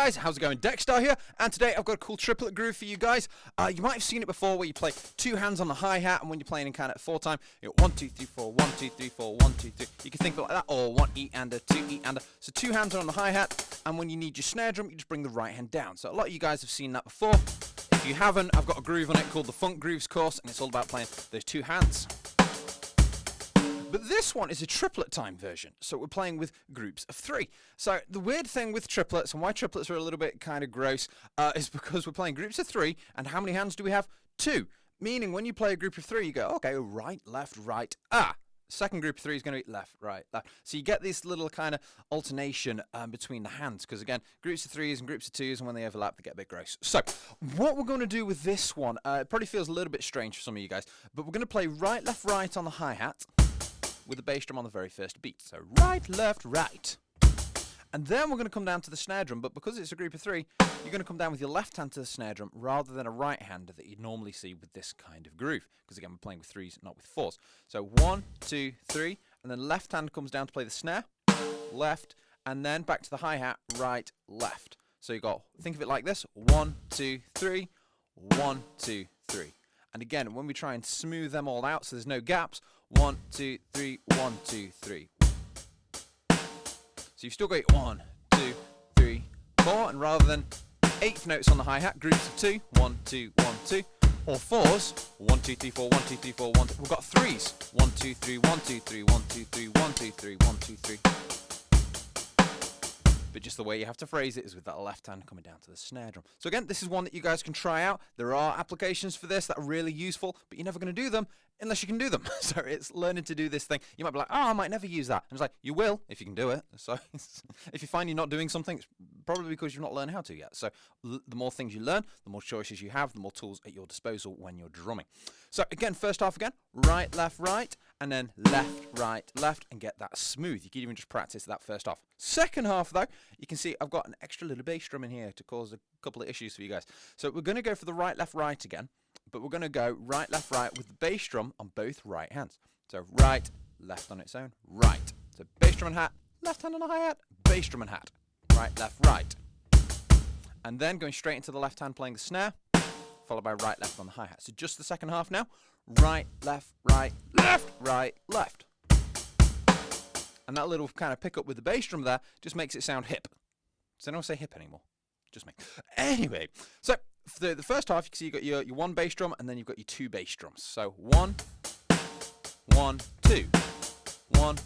guys, how's it going? Dexter here, and today I've got a cool triplet groove for you guys. You might have seen it before where you play two hands on the hi-hat, and when you're playing in kind of 4 time, you go 1, 2, 3, 4, 1, 2, 3, 4, 1, 2, 3. You can think of it like that, or 1 E and a 2 E and a. So 2 hands are on the hi-hat, and when you need your snare drum, you just bring the right hand down. So a lot of you guys have seen that before. If you haven't, I've got a groove on it called the Funk Grooves course, and it's all about playing those 2 hands. But this one is a triplet time version, so we're playing with groups of 3. So the weird thing with triplets, and why triplets are a little bit kind of gross, is because we're playing groups of 3, and how many hands do we have? 2. Meaning when you play a group of 3, you go, okay, right, left, right, Second group of 3 is going to be left, right, left. So you get this little kind of alternation between the hands, because again, groups of 3s and groups of 2s, and when they overlap, they get a bit gross. So what we're going to do with this one, it probably feels a little bit strange for some of you guys, but we're going to play right, left, right on the hi-hat, with the bass drum on the very first beat. So right, left, right. And then we're going to come down to the snare drum, but because it's a group of 3, you're going to come down with your left hand to the snare drum rather than a right hand that you'd normally see with this kind of groove. Because again, we're playing with 3s, not with 4s. So 1, 2, 3, and then left hand comes down to play the snare, left, and then back to the hi-hat, right, left. So you got, think of it like this, 1, 2, 3, 1, 2, 3. And again, when we try and smooth them all out so there's no gaps, 1, 2, 3, 1, 2, 3. So you've still got 1, 2, 3, 4, and rather than 8th notes on the hi-hat, groups of 2, 1, 2, 1, 2, or 4s, 1, 2, 3, 4, 1, 2, 3, 4, 1, 2. We've got 3s, 1, 2, 3, 1, 2, 3, 1, 2, 3, 1, 2, 3, 1, 2, 3. But just the way you have to phrase it is with that left hand coming down to the snare drum. So again, this is one that you guys can try out. There are applications for this that are really useful, but you're never going to do them unless you can do them. So it's learning to do this thing. You might be like, oh, I might never use that. And it's like, you will if you can do it. So if you find you're not doing something, it's probably because you've not learned how to yet. So the more things you learn, the more choices you have, the more tools at your disposal when you're drumming. So again, first half again, right, left, right, and then left, right, left, and get that smooth. You can even just practice that first half. Second half, though, you can see I've got an extra little bass drum in here to cause a couple of issues for you guys. So we're going to go for the right, left, right again, but we're going to go right, left, right with the bass drum on both right hands. So right, left on its own, right. So bass drum and hat, left hand on the hi-hat, bass drum and hat, right, left, right. And then going straight into the left hand playing the snare, followed by right, left on the hi-hat. So just the second half now. Right, left, right, left, right, left. And that little kind of pickup with the bass drum there just makes it sound hip. Does anyone say hip anymore? Just me. Anyway, so for the first half, you can see you've got your 1 bass drum, and then you've got your 2 bass drums. So 1, 1, 2. 1,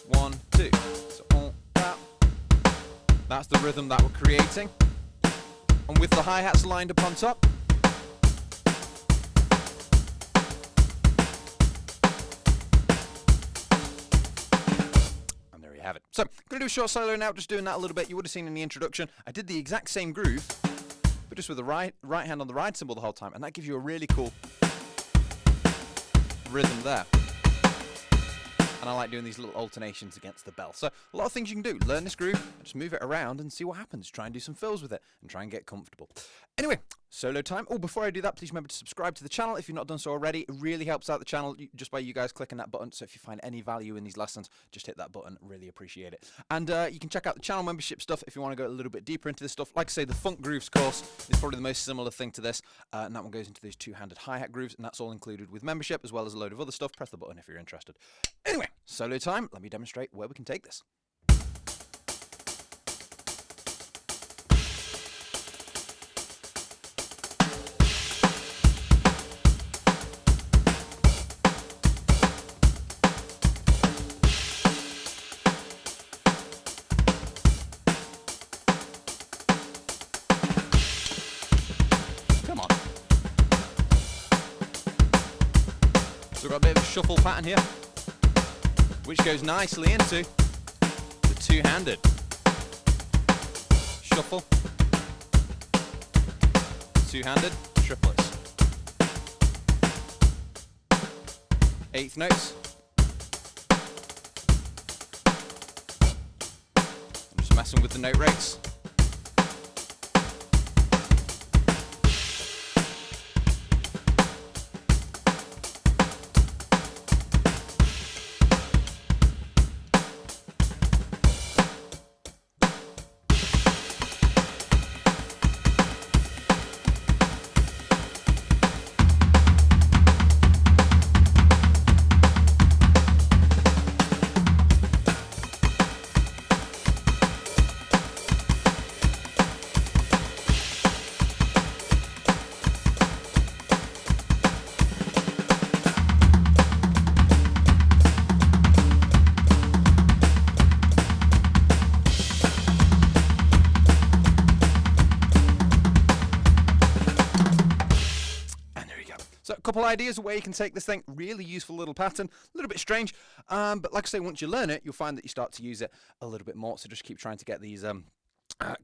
1, 2. So all that. That's the rhythm that we're creating. And with the hi-hats lined up on top, have it. So I'm going to do a short solo now, just doing that a little bit. You would have seen in the introduction, I did the exact same groove, but just with the right hand on the ride cymbal the whole time, and that gives you a really cool rhythm there. And I like doing these little alternations against the bell. So a lot of things you can do. Learn this groove, and just move it around and see what happens. Try and do some fills with it, and try and get comfortable. Anyway, solo time. Oh, before I do that, please remember to subscribe to the channel if you've not done so already. It really helps out the channel just by you guys clicking that button. So if you find any value in these lessons, just hit that button. Really appreciate it. And you can check out the channel membership stuff if you want to go a little bit deeper into this stuff. Like I say, the Funk Grooves course is probably the most similar thing to this. And that one goes into those 2-handed hi-hat grooves, and that's all included with membership, as well as a load of other stuff. Press the button if you're interested. Anyway, solo time. Let me demonstrate where we can take this. Come on. So we've got a bit of a shuffle pattern here, which goes nicely into the 2-handed shuffle, 2-handed triplets, 8th notes. I'm just messing with the note rates. couple ideas of where you can take this thing. Really useful little pattern, a little bit strange, but like I say, once you learn it, you'll find that you start to use it a little bit more. So just keep trying to get these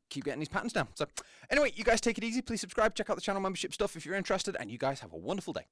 keep getting these patterns down. So anyway, you guys take it easy. Please subscribe, check out the channel membership stuff if you're interested, and you guys have a wonderful day.